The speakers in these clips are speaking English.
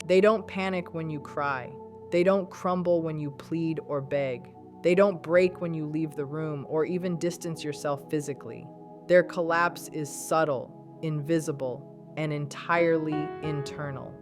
They don't panic when you cry. They don't crumble when you plead or beg. They don't break when you leave the room or even distance yourself physically. Their collapse is subtle, invisible, and entirely internal.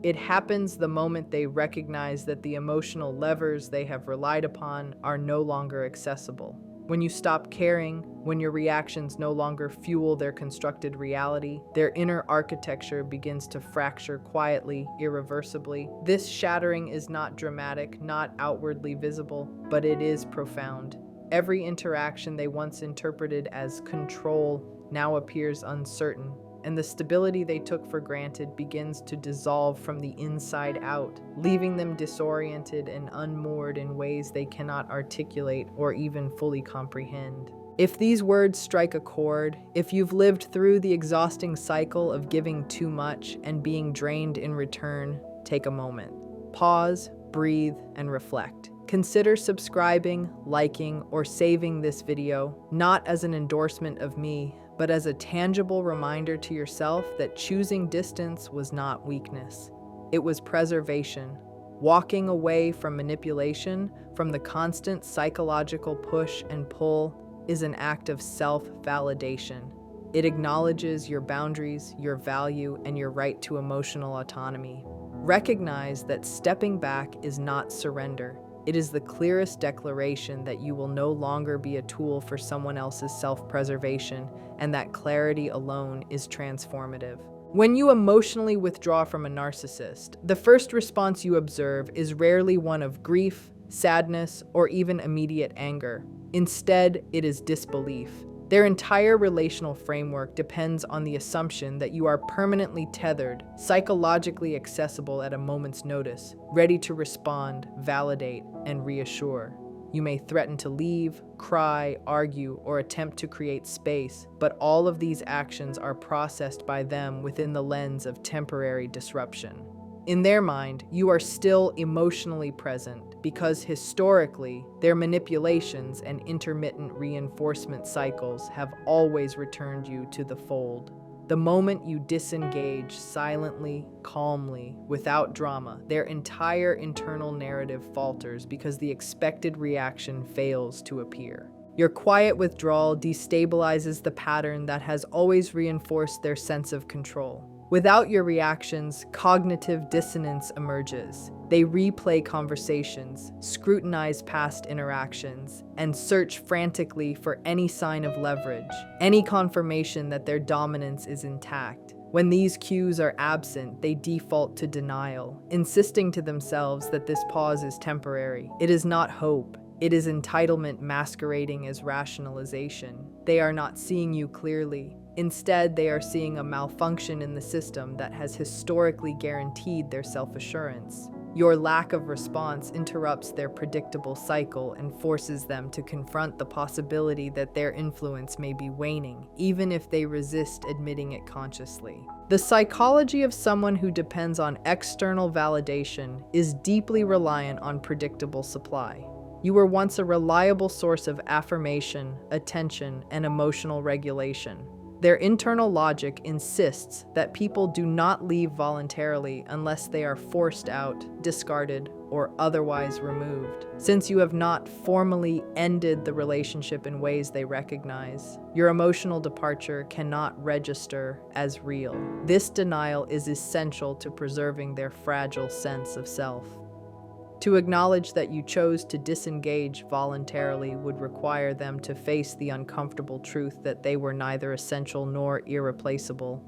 It happens the moment they recognize that the emotional levers they have relied upon are no longer accessible. When you stop caring, when your reactions no longer fuel their constructed reality, their inner architecture begins to fracture quietly, irreversibly. This shattering is not dramatic, not outwardly visible, but it is profound. Every interaction they once interpreted as control now appears uncertain, and the stability they took for granted begins to dissolve from the inside out, leaving them disoriented and unmoored in ways they cannot articulate or even fully comprehend. If these words strike a chord, if you've lived through the exhausting cycle of giving too much and being drained in return, take a moment. Pause, breathe, and reflect. Consider subscribing, liking, or saving this video, not as an endorsement of me, but as a tangible reminder to yourself that choosing distance was not weakness. It was preservation. Walking away from manipulation, from the constant psychological push and pull, is an act of self-validation. It acknowledges your boundaries, your value, and your right to emotional autonomy. Recognize that stepping back is not surrender. It is the clearest declaration that you will no longer be a tool for someone else's self-preservation, and that clarity alone is transformative. When you emotionally withdraw from a narcissist, the first response you observe is rarely one of grief, sadness, or even immediate anger. Instead, it is disbelief. Their entire relational framework depends on the assumption that you are permanently tethered, psychologically accessible at a moment's notice, ready to respond, validate, and reassure. You may threaten to leave, cry, argue, or attempt to create space, but all of these actions are processed by them within the lens of temporary disruption. In their mind, you are still emotionally present because historically, their manipulations and intermittent reinforcement cycles have always returned you to the fold. The moment you disengage silently, calmly, without drama, their entire internal narrative falters because the expected reaction fails to appear. Your quiet withdrawal destabilizes the pattern that has always reinforced their sense of control. Without your reactions, cognitive dissonance emerges. They replay conversations, scrutinize past interactions, and search frantically for any sign of leverage, any confirmation that their dominance is intact. When these cues are absent, they default to denial, insisting to themselves that this pause is temporary. It is not hope. It is entitlement masquerading as rationalization. They are not seeing you clearly. Instead, they are seeing a malfunction in the system that has historically guaranteed their self-assurance. Your lack of response interrupts their predictable cycle and forces them to confront the possibility that their influence may be waning, even if they resist admitting it consciously. The psychology of someone who depends on external validation is deeply reliant on predictable supply. You were once a reliable source of affirmation, attention, and emotional regulation. Their internal logic insists that people do not leave voluntarily unless they are forced out, discarded, or otherwise removed. Since you have not formally ended the relationship in ways they recognize, your emotional departure cannot register as real. This denial is essential to preserving their fragile sense of self. To acknowledge that you chose to disengage voluntarily would require them to face the uncomfortable truth that they were neither essential nor irreplaceable,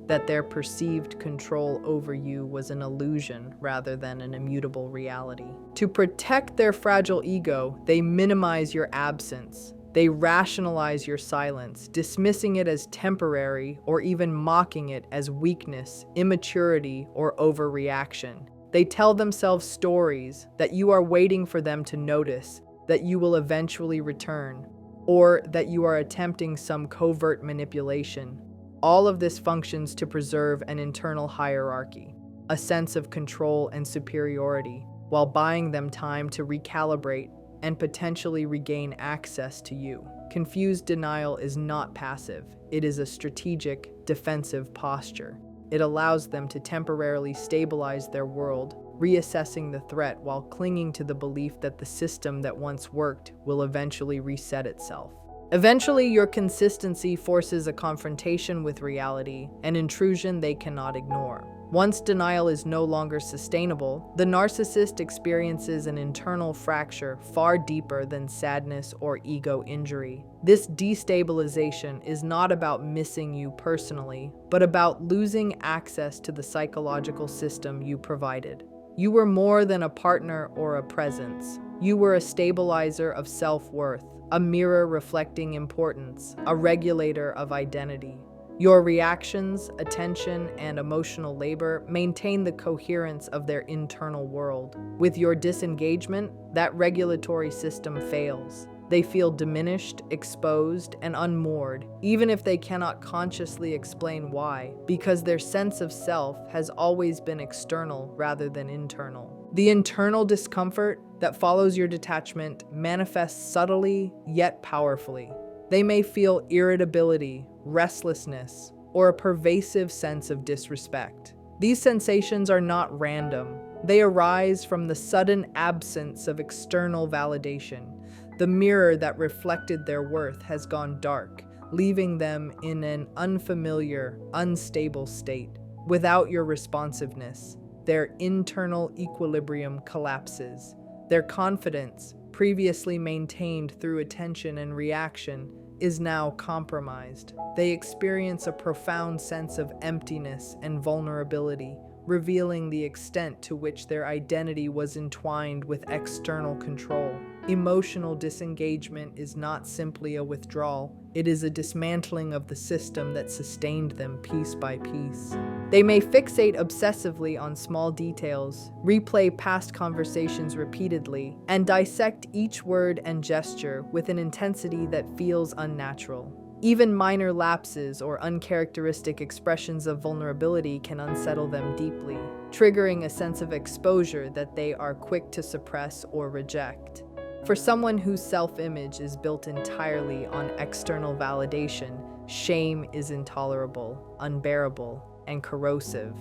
that their perceived control over you was an illusion rather than an immutable reality. To protect their fragile ego, they minimize your absence. They rationalize your silence, dismissing it as temporary or even mocking it as weakness, immaturity, or overreaction. They tell themselves stories that you are waiting for them to notice, that you will eventually return, or that you are attempting some covert manipulation. All of this functions to preserve an internal hierarchy, a sense of control and superiority, while buying them time to recalibrate and potentially regain access to you. Confused denial is not passive. It is a strategic, defensive posture. It allows them to temporarily stabilize their world, reassessing the threat while clinging to the belief that the system that once worked will eventually reset itself. Eventually, your consistency forces a confrontation with reality, an intrusion they cannot ignore. Once denial is no longer sustainable, the narcissist experiences an internal fracture far deeper than sadness or ego injury. This destabilization is not about missing you personally, but about losing access to the psychological system you provided. You were more than a partner or a presence. You were a stabilizer of self-worth, a mirror reflecting importance, a regulator of identity. Your reactions, attention, and emotional labor maintain the coherence of their internal world. With your disengagement, that regulatory system fails. They feel diminished, exposed, and unmoored, even if they cannot consciously explain why, because their sense of self has always been external rather than internal. The internal discomfort that follows your detachment manifests subtly yet powerfully. They may feel irritability, restlessness, or a pervasive sense of disrespect. These sensations are not random. They arise from the sudden absence of external validation. The mirror that reflected their worth has gone dark, leaving them in an unfamiliar, unstable state. Without your responsiveness, their internal equilibrium collapses. Their confidence, previously maintained through attention and reaction, is now compromised. They experience a profound sense of emptiness and vulnerability, revealing the extent to which their identity was entwined with external control. Emotional disengagement is not simply a withdrawal, it is a dismantling of the system that sustained them piece by piece. They may fixate obsessively on small details, replay past conversations repeatedly, and dissect each word and gesture with an intensity that feels unnatural. Even minor lapses or uncharacteristic expressions of vulnerability can unsettle them deeply, triggering a sense of exposure that they are quick to suppress or reject. For someone whose self-image is built entirely on external validation, shame is intolerable, unbearable, and corrosive.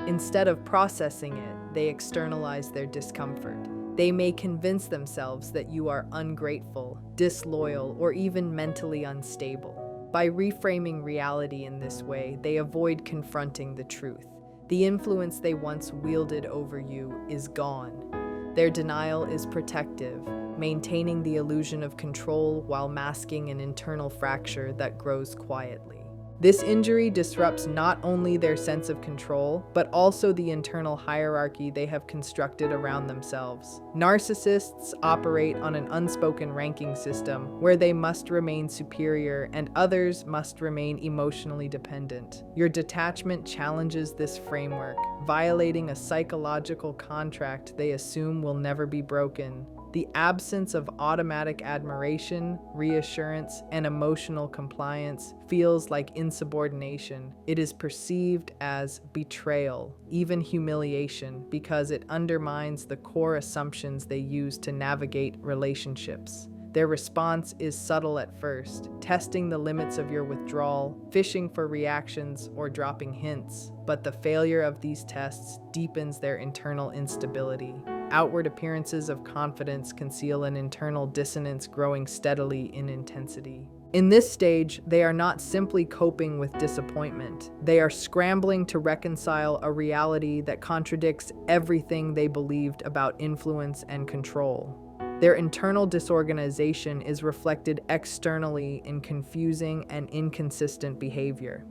Instead of processing it, they externalize their discomfort. They may convince themselves that you are ungrateful, disloyal, or even mentally unstable. By reframing reality in this way, they avoid confronting the truth. The influence they once wielded over you is gone. Their denial is protective, maintaining the illusion of control while masking an internal fracture that grows quietly. This injury disrupts not only their sense of control, but also the internal hierarchy they have constructed around themselves. Narcissists operate on an unspoken ranking system where they must remain superior and others must remain emotionally dependent. Your detachment challenges this framework, violating a psychological contract they assume will never be broken. The absence of automatic admiration, reassurance, and emotional compliance feels like insubordination. It is perceived as betrayal, even humiliation, because it undermines the core assumptions they use to navigate relationships. Their response is subtle at first, testing the limits of your withdrawal, fishing for reactions, or dropping hints. But the failure of these tests deepens their internal instability. Outward appearances of confidence conceal an internal dissonance growing steadily in intensity. In this stage, they are not simply coping with disappointment. They are scrambling to reconcile a reality that contradicts everything they believed about influence and control. Their internal disorganization is reflected externally in confusing and inconsistent behavior.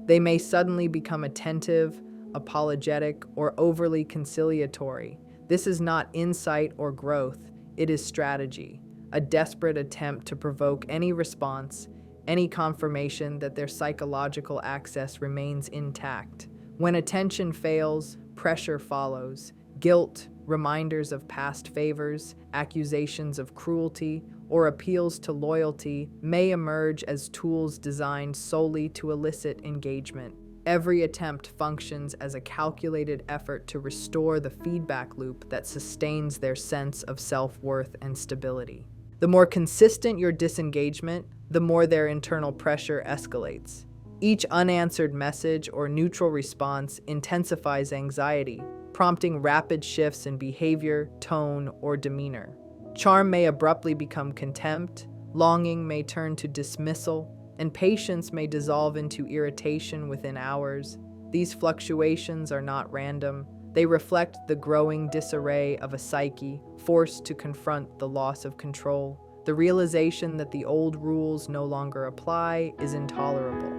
They may suddenly become attentive, apologetic, or overly conciliatory. This is not insight or growth, it is strategy, a desperate attempt to provoke any response, any confirmation that their psychological access remains intact. When attention fails, pressure follows. Guilt, reminders of past favors, accusations of cruelty, or appeals to loyalty may emerge as tools designed solely to elicit engagement. Every attempt functions as a calculated effort to restore the feedback loop that sustains their sense of self-worth and stability. The more consistent your disengagement, the more their internal pressure escalates. Each unanswered message or neutral response intensifies anxiety, prompting rapid shifts in behavior, tone, or demeanor. Charm may abruptly become contempt, longing may turn to dismissal, and patience may dissolve into irritation within hours. These fluctuations are not random. They reflect the growing disarray of a psyche forced to confront the loss of control. The realization that the old rules no longer apply is intolerable.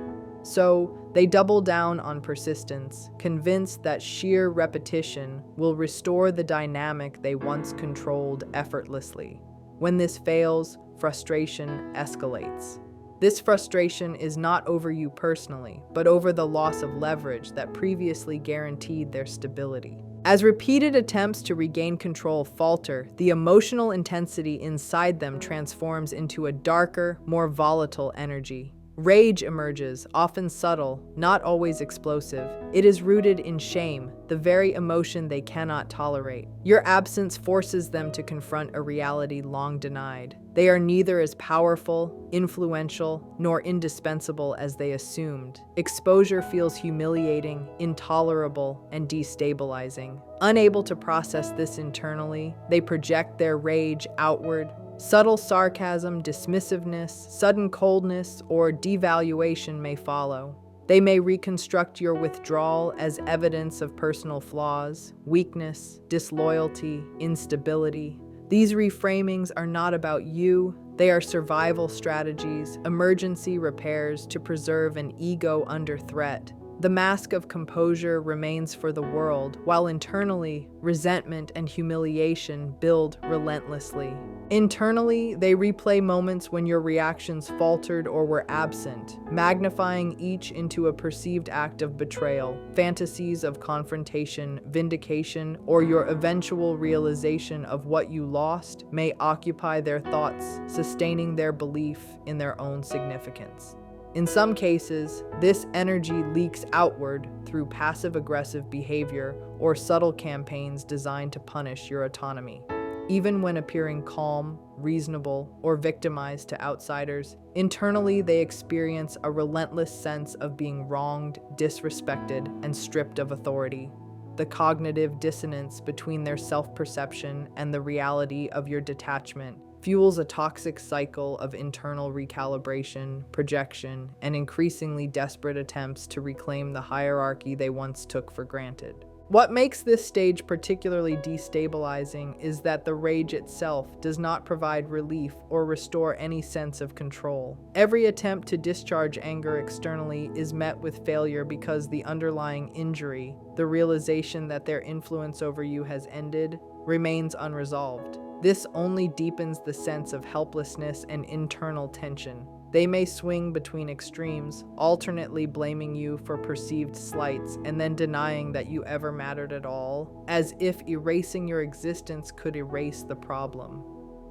So, they double down on persistence, convinced that sheer repetition will restore the dynamic they once controlled effortlessly. When this fails, frustration escalates. This frustration is not over you personally, but over the loss of leverage that previously guaranteed their stability. As repeated attempts to regain control falter, the emotional intensity inside them transforms into a darker, more volatile energy. Rage emerges, often subtle, not always explosive. It is rooted in shame, the very emotion they cannot tolerate. Your absence forces them to confront a reality long denied. They are neither as powerful, influential, nor indispensable as they assumed. Exposure feels humiliating, intolerable, and destabilizing. Unable to process this internally, they project their rage outward. Subtle sarcasm, dismissiveness, sudden coldness, or devaluation may follow. They may reconstruct your withdrawal as evidence of personal flaws, weakness, disloyalty, instability. These reframings are not about you. They are survival strategies, emergency repairs to preserve an ego under threat. The mask of composure remains for the world, while internally, resentment and humiliation build relentlessly. Internally, they replay moments when your reactions faltered or were absent, magnifying each into a perceived act of betrayal. Fantasies of confrontation, vindication, or your eventual realization of what you lost may occupy their thoughts, sustaining their belief in their own significance. In some cases, this energy leaks outward through passive-aggressive behavior or subtle campaigns designed to punish your autonomy. Even when appearing calm, reasonable, or victimized to outsiders, internally they experience a relentless sense of being wronged, disrespected, and stripped of authority. The cognitive dissonance between their self-perception and the reality of your detachment fuels a toxic cycle of internal recalibration, projection, and increasingly desperate attempts to reclaim the hierarchy they once took for granted. What makes this stage particularly destabilizing is that the rage itself does not provide relief or restore any sense of control. Every attempt to discharge anger externally is met with failure because the underlying injury, the realization that their influence over you has ended, remains unresolved. This only deepens the sense of helplessness and internal tension. They may swing between extremes, alternately blaming you for perceived slights and then denying that you ever mattered at all, as if erasing your existence could erase the problem.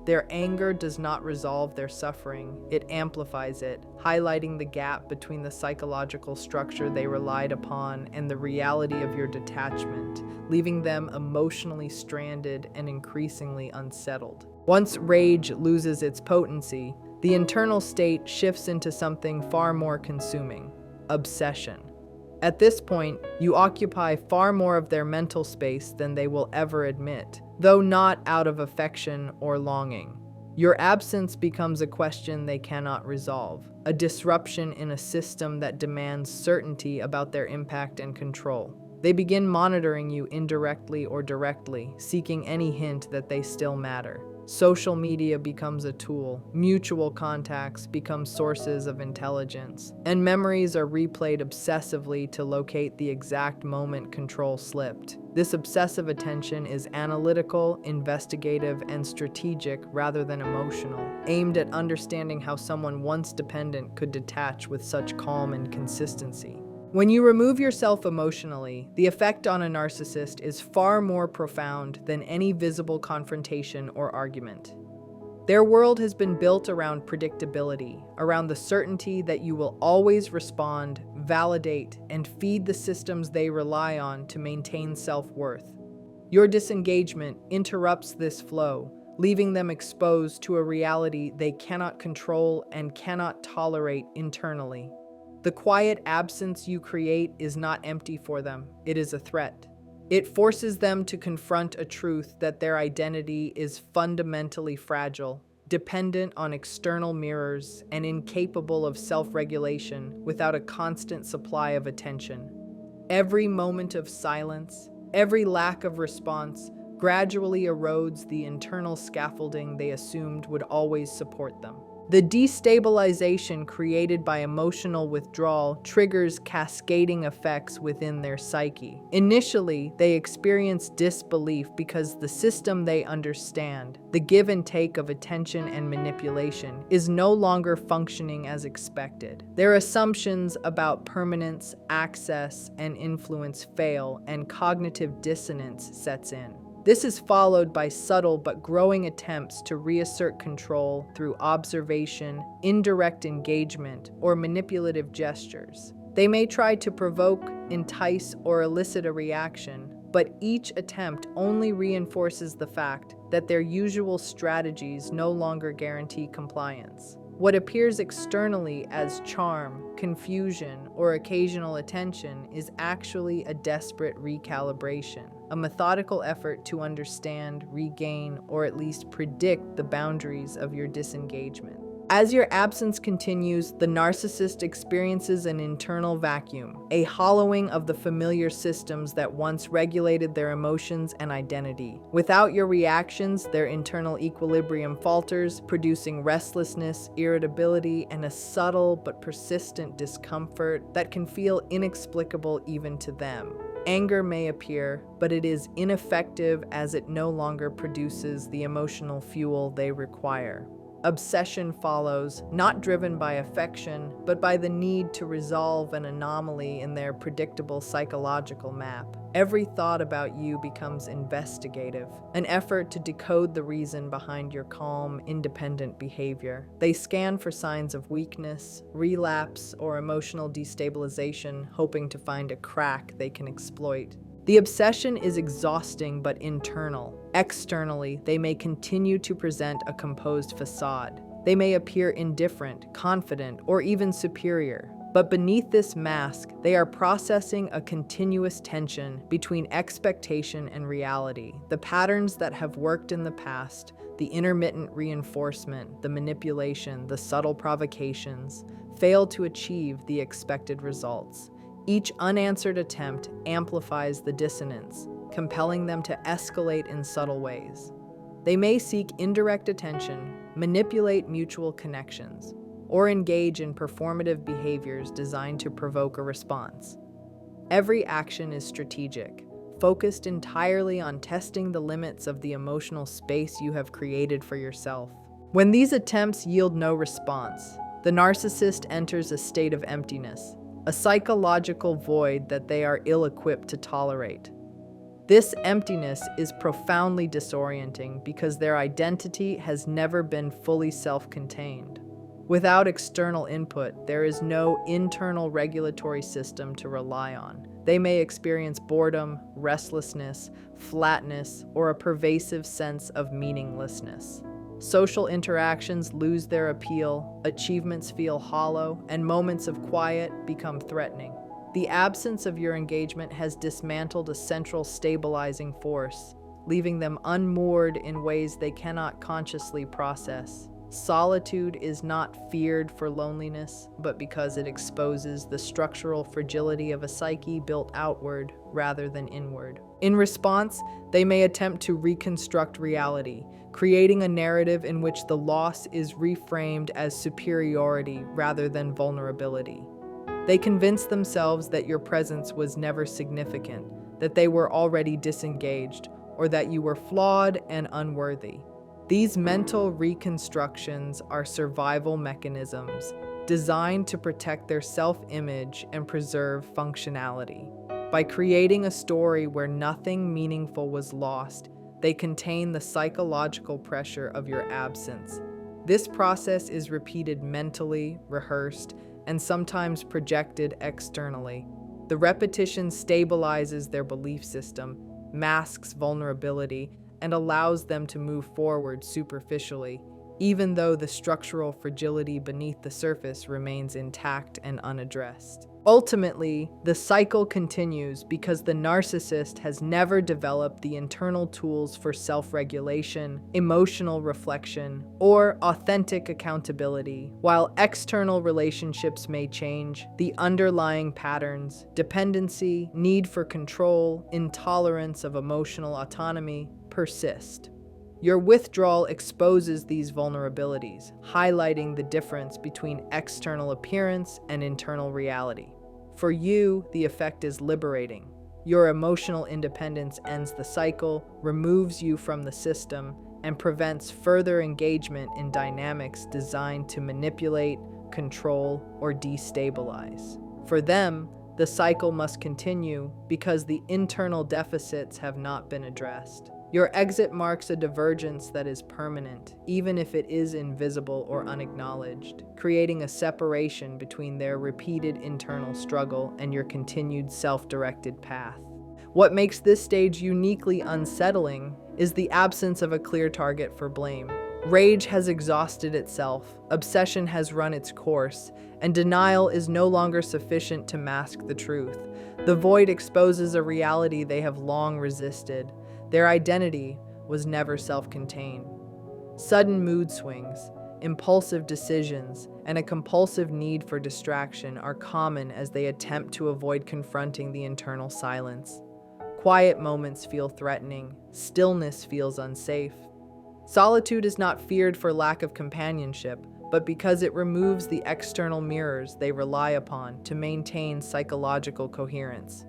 Their anger does not resolve their suffering, it amplifies it, highlighting the gap between the psychological structure they relied upon and the reality of your detachment, leaving them emotionally stranded and increasingly unsettled. Once rage loses its potency, the internal state shifts into something far more consuming: obsession. At this point, you occupy far more of their mental space than they will ever admit, though not out of affection or longing. Your absence becomes a question they cannot resolve, a disruption in a system that demands certainty about their impact and control. They begin monitoring you indirectly or directly, seeking any hint that they still matter. Social media becomes a tool, mutual contacts become sources of intelligence, and memories are replayed obsessively to locate the exact moment control slipped. This obsessive attention is analytical, investigative, and strategic rather than emotional, aimed at understanding how someone once dependent could detach with such calm and consistency. When you remove yourself emotionally, the effect on a narcissist is far more profound than any visible confrontation or argument. Their world has been built around predictability, around the certainty that you will always respond, validate, and feed the systems they rely on to maintain self-worth. Your disengagement interrupts this flow, leaving them exposed to a reality they cannot control and cannot tolerate internally. The quiet absence you create is not empty for them, it is a threat. It forces them to confront a truth that their identity is fundamentally fragile, dependent on external mirrors, and incapable of self-regulation without a constant supply of attention. Every moment of silence, every lack of response, gradually erodes the internal scaffolding they assumed would always support them. The destabilization created by emotional withdrawal triggers cascading effects within their psyche. Initially, they experience disbelief because the system they understand, the give and take of attention and manipulation, is no longer functioning as expected. Their assumptions about permanence, access, and influence fail, and cognitive dissonance sets in. This is followed by subtle but growing attempts to reassert control through observation, indirect engagement, or manipulative gestures. They may try to provoke, entice, or elicit a reaction, but each attempt only reinforces the fact that their usual strategies no longer guarantee compliance. What appears externally as charm, confusion, or occasional attention is actually a desperate recalibration, a methodical effort to understand, regain, or at least predict the boundaries of your disengagement. As your absence continues, the narcissist experiences an internal vacuum, a hollowing of the familiar systems that once regulated their emotions and identity. Without your reactions, their internal equilibrium falters, producing restlessness, irritability, and a subtle but persistent discomfort that can feel inexplicable even to them. Anger may appear, but it is ineffective as it no longer produces the emotional fuel they require. Obsession follows, not driven by affection, but by the need to resolve an anomaly in their predictable psychological map. Every thought about you becomes investigative, an effort to decode the reason behind your calm, independent behavior. They scan for signs of weakness, relapse, or emotional destabilization, hoping to find a crack they can exploit. The obsession is exhausting but internal. Externally, they may continue to present a composed facade. They may appear indifferent, confident, or even superior. But beneath this mask, they are processing a continuous tension between expectation and reality. The patterns that have worked in the past, the intermittent reinforcement, the manipulation, the subtle provocations, fail to achieve the expected results. Each unanswered attempt amplifies the dissonance, compelling them to escalate in subtle ways. They may seek indirect attention, manipulate mutual connections, or engage in performative behaviors designed to provoke a response. Every action is strategic, focused entirely on testing the limits of the emotional space you have created for yourself. When these attempts yield no response, the narcissist enters a state of emptiness, a psychological void that they are ill-equipped to tolerate. This emptiness is profoundly disorienting because their identity has never been fully self-contained. Without external input, there is no internal regulatory system to rely on. They may experience boredom, restlessness, flatness, or a pervasive sense of meaninglessness. Social interactions lose their appeal, achievements feel hollow, and moments of quiet become threatening. The absence of your engagement has dismantled a central stabilizing force, leaving them unmoored in ways they cannot consciously process. Solitude is not feared for loneliness, but because it exposes the structural fragility of a psyche built outward rather than inward. In response, they may attempt to reconstruct reality, creating a narrative in which the loss is reframed as superiority rather than vulnerability. They convince themselves that your presence was never significant, that they were already disengaged, or that you were flawed and unworthy. These mental reconstructions are survival mechanisms designed to protect their self-image and preserve functionality. By creating a story where nothing meaningful was lost, they contain the psychological pressure of your absence. This process is repeated mentally, rehearsed, and sometimes projected externally. The repetition stabilizes their belief system, masks vulnerability, and allows them to move forward superficially, even though the structural fragility beneath the surface remains intact and unaddressed. Ultimately, the cycle continues because the narcissist has never developed the internal tools for self-regulation, emotional reflection, or authentic accountability. While external relationships may change, the underlying patterns, dependency, need for control, intolerance of emotional autonomy, persist. Your withdrawal exposes these vulnerabilities, highlighting the difference between external appearance and internal reality. For you, the effect is liberating. Your emotional independence ends the cycle, removes you from the system, and prevents further engagement in dynamics designed to manipulate, control, or destabilize. For them, the cycle must continue because the internal deficits have not been addressed. Your exit marks a divergence that is permanent, even if it is invisible or unacknowledged, creating a separation between their repeated internal struggle and your continued self-directed path. What makes this stage uniquely unsettling is the absence of a clear target for blame. Rage has exhausted itself, obsession has run its course, and denial is no longer sufficient to mask the truth. The void exposes a reality they have long resisted. Their identity was never self-contained. Sudden mood swings, impulsive decisions, and a compulsive need for distraction are common as they attempt to avoid confronting the internal silence. Quiet moments feel threatening, stillness feels unsafe. Solitude is not feared for lack of companionship, but because it removes the external mirrors they rely upon to maintain psychological coherence.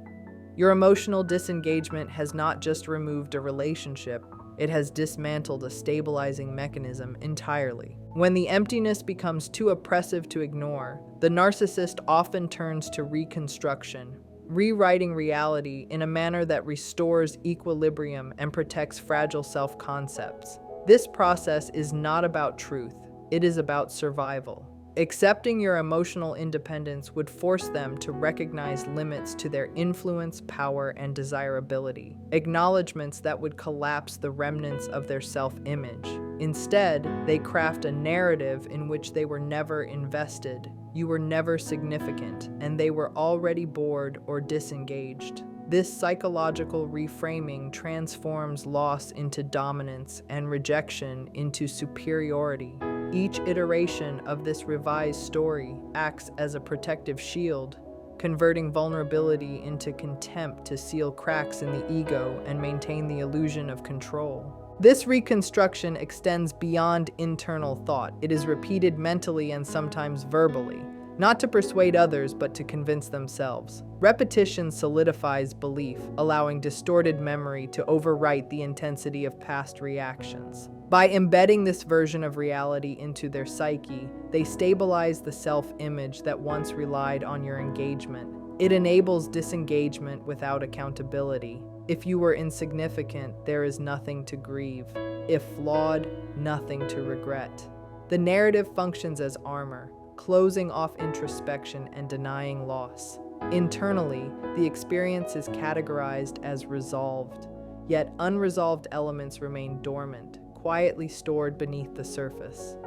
Your emotional disengagement has not just removed a relationship, it has dismantled a stabilizing mechanism entirely. When the emptiness becomes too oppressive to ignore, the narcissist often turns to reconstruction, rewriting reality in a manner that restores equilibrium and protects fragile self-concepts. This process is not about truth, it is about survival. Accepting your emotional independence would force them to recognize limits to their influence, power, and desirability, acknowledgments that would collapse the remnants of their self-image. Instead, they craft a narrative in which they were never invested, you were never significant, and they were already bored or disengaged. This psychological reframing transforms loss into dominance and rejection into superiority. Each iteration of this revised story acts as a protective shield, converting vulnerability into contempt to seal cracks in the ego and maintain the illusion of control. This reconstruction extends beyond internal thought. It is repeated mentally and sometimes verbally, not to persuade others but to convince themselves. Repetition solidifies belief, allowing distorted memory to overwrite the intensity of past reactions. By embedding this version of reality into their psyche, they stabilize the self-image that once relied on your engagement. It enables disengagement without accountability. If you were insignificant, there is nothing to grieve. If flawed, nothing to regret. The narrative functions as armor, closing off introspection and denying loss. Internally, the experience is categorized as resolved, yet unresolved elements remain dormant, quietly stored beneath the surface.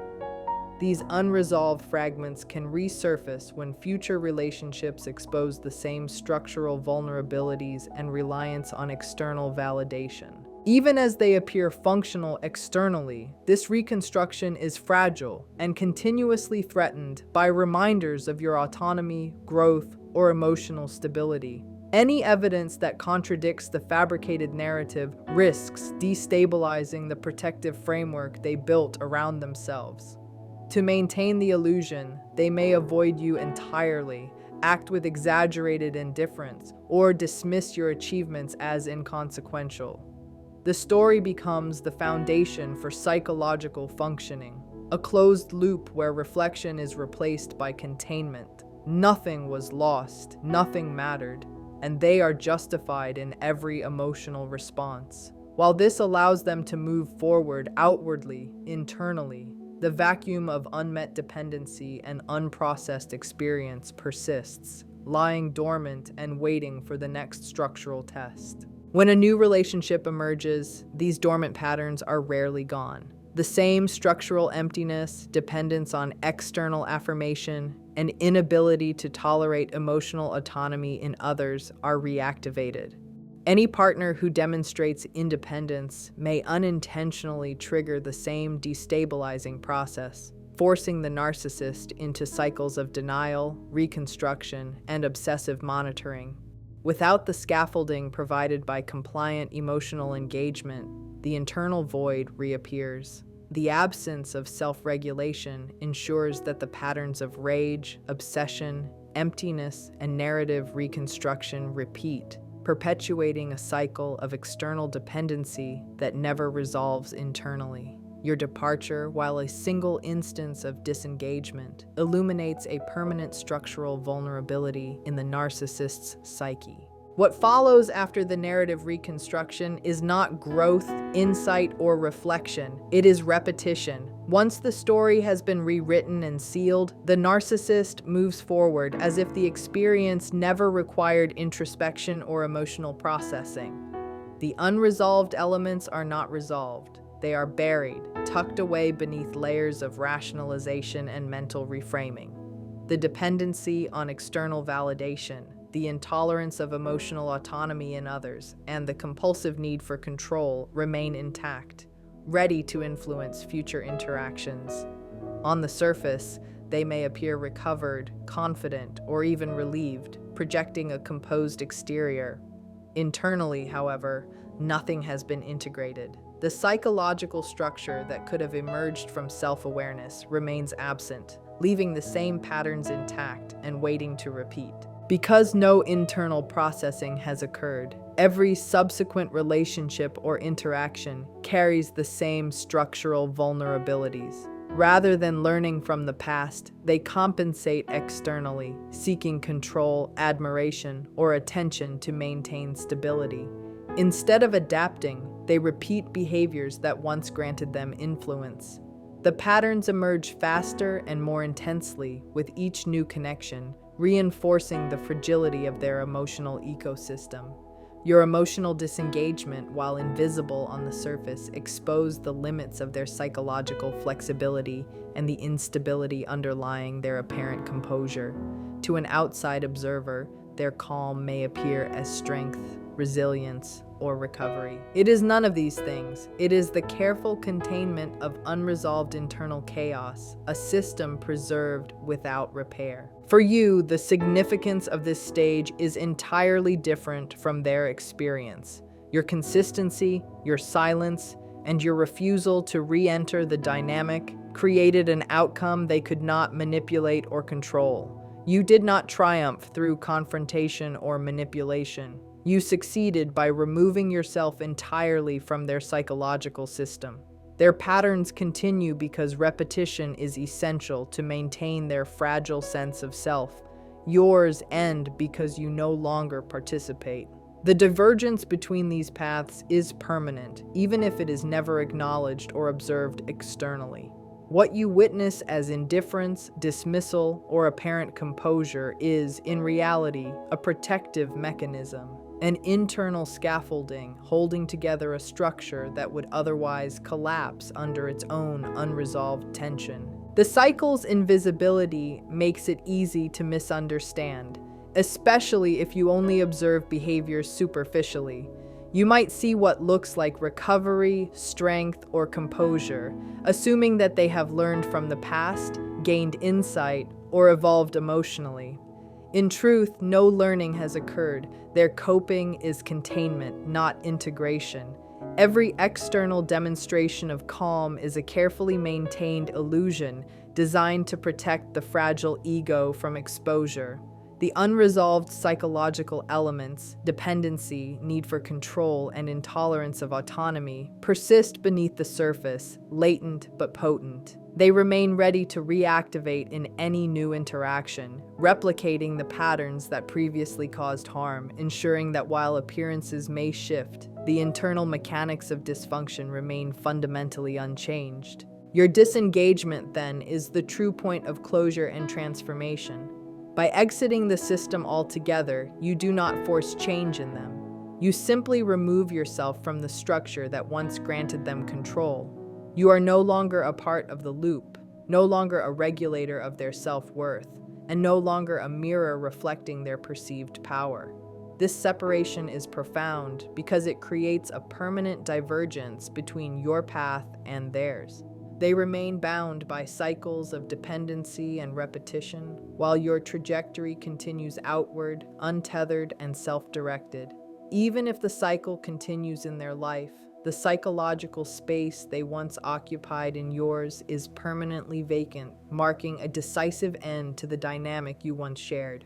These unresolved fragments can resurface when future relationships expose the same structural vulnerabilities and reliance on external validation. Even as they appear functional externally, this reconstruction is fragile and continuously threatened by reminders of your autonomy, growth, or emotional stability. Any evidence that contradicts the fabricated narrative risks destabilizing the protective framework they built around themselves. To maintain the illusion, they may avoid you entirely, act with exaggerated indifference, or dismiss your achievements as inconsequential. The story becomes the foundation for psychological functioning, a closed loop where reflection is replaced by containment. Nothing was lost, nothing mattered, and they are justified in every emotional response. While this allows them to move forward outwardly, internally, the vacuum of unmet dependency and unprocessed experience persists, lying dormant and waiting for the next structural test. When a new relationship emerges, these dormant patterns are rarely gone. The same structural emptiness, dependence on external affirmation, and inability to tolerate emotional autonomy in others are reactivated. Any partner who demonstrates independence may unintentionally trigger the same destabilizing process, forcing the narcissist into cycles of denial, reconstruction, and obsessive monitoring. Without the scaffolding provided by compliant emotional engagement, the internal void reappears. The absence of self-regulation ensures that the patterns of rage, obsession, emptiness, and narrative reconstruction repeat, perpetuating a cycle of external dependency that never resolves internally. Your departure, while a single instance of disengagement, illuminates a permanent structural vulnerability in the narcissist's psyche. What follows after the narrative reconstruction is not growth, insight, or reflection. It is repetition. Once the story has been rewritten and sealed, the narcissist moves forward as if the experience never required introspection or emotional processing. The unresolved elements are not resolved. They are buried, tucked away beneath layers of rationalization and mental reframing. The dependency on external validation, the intolerance of emotional autonomy in others, and the compulsive need for control remain intact, ready to influence future interactions. On the surface, they may appear recovered, confident, or even relieved, projecting a composed exterior. Internally, however, nothing has been integrated. The psychological structure that could have emerged from self-awareness remains absent, leaving the same patterns intact and waiting to repeat. Because no internal processing has occurred, every subsequent relationship or interaction carries the same structural vulnerabilities. Rather than learning from the past, they compensate externally, seeking control, admiration, or attention to maintain stability. Instead of adapting, they repeat behaviors that once granted them influence. The patterns emerge faster and more intensely with each new connection, reinforcing the fragility of their emotional ecosystem. Your emotional disengagement, while invisible on the surface, exposed the limits of their psychological flexibility and the instability underlying their apparent composure. To an outside observer, their calm may appear as strength, resilience, or recovery. It is none of these things. It is the careful containment of unresolved internal chaos, a system preserved without repair. For you, the significance of this stage is entirely different from their experience. Your consistency, your silence, and your refusal to re-enter the dynamic created an outcome they could not manipulate or control. You did not triumph through confrontation or manipulation. You succeeded by removing yourself entirely from their psychological system. Their patterns continue because repetition is essential to maintain their fragile sense of self. Yours end because you no longer participate. The divergence between these paths is permanent, even if it is never acknowledged or observed externally. What you witness as indifference, dismissal, or apparent composure is, in reality, a protective mechanism. An internal scaffolding holding together a structure that would otherwise collapse under its own unresolved tension. The cycle's invisibility makes it easy to misunderstand, especially if you only observe behaviors superficially. You might see what looks like recovery, strength, or composure, assuming that they have learned from the past, gained insight, or evolved emotionally. In truth, no learning has occurred. Their coping is containment, not integration. Every external demonstration of calm is a carefully maintained illusion designed to protect the fragile ego from exposure. The unresolved psychological elements, dependency, need for control, and intolerance of autonomy, persist beneath the surface, latent but potent. They remain ready to reactivate in any new interaction, replicating the patterns that previously caused harm, ensuring that while appearances may shift, the internal mechanics of dysfunction remain fundamentally unchanged. Your disengagement, then, is the true point of closure and transformation. By exiting the system altogether, you do not force change in them. You simply remove yourself from the structure that once granted them control. You are no longer a part of the loop, no longer a regulator of their self-worth, and no longer a mirror reflecting their perceived power. This separation is profound because it creates a permanent divergence between your path and theirs. They remain bound by cycles of dependency and repetition, while your trajectory continues outward, untethered, and self-directed. Even if the cycle continues in their life, the psychological space they once occupied in yours is permanently vacant, marking a decisive end to the dynamic you once shared.